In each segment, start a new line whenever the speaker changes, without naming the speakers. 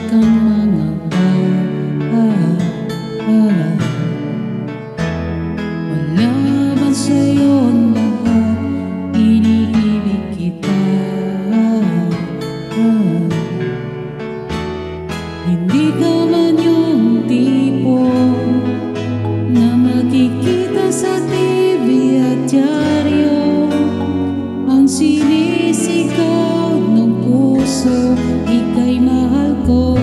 kang mangamba. Wala man sa'yo ang lahat, iniibig kita. Hindi ka man yung tipo na makikita sa TV at dyaryo, ang sinisigaw ng puso, ika'y mahal ko.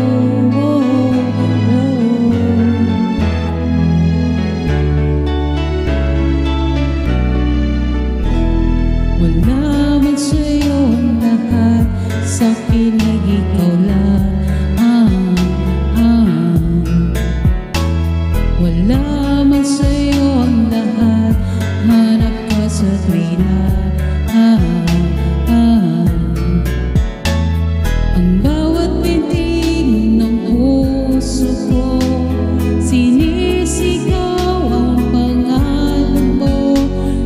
Wala man sa'yo ang lahat, sa'kin ay ikaw lang. Wala man sa'yo ang lahat, hanap ka sa tuwina. Ang bawat pintig ng puso ko, sinisigaw ang pangalan mo.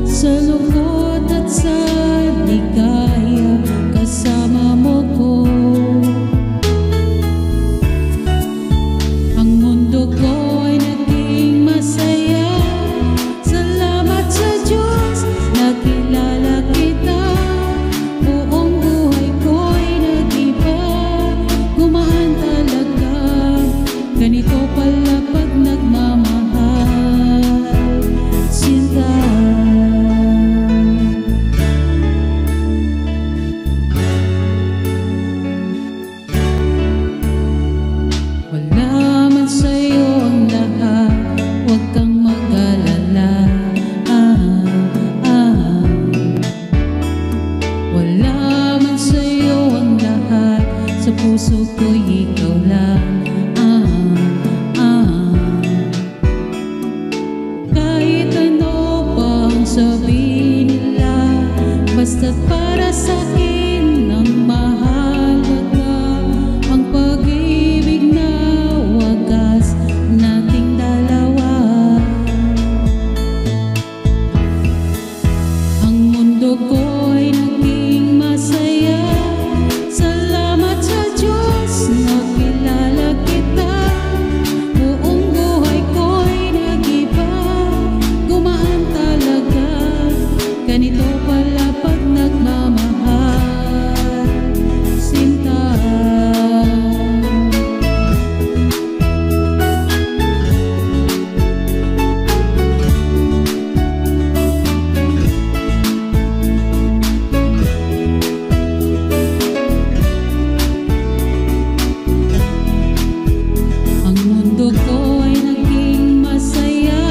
Sa lungkot at sa ligaya, kasama mo ko. Ang mundo ko ay naging masaya, salamat sa Diyos, nakilala kita. Buong buhay ko'y nag-iba, gumaan talaga. Ganito pala pag nagmamahal, sinta. Wala man sa'yo ang lahat, huwag kang mag-alala. Wala man sa'yo ang lahat, sa puso ko'y ikaw lang. Kahit ano pa ang sabihin nila, basta't para sa'kin ang mahalaga, ang pag-ibig na wagas nating dalawa. Ang mundo ko ay naging masaya, salamat sa Diyos, nakilala kita. Buong buhay ko'y nag-iba, gumaan talaga. Ganito pala pag nagmamahal, sinta. Ang mundo ko ay naging masaya,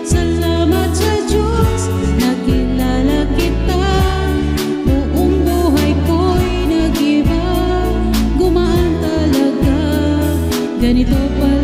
salamat sa Diyos, nakilala kita. Buong buhay ko'y nag-iba, gumaan talaga. Ganito pala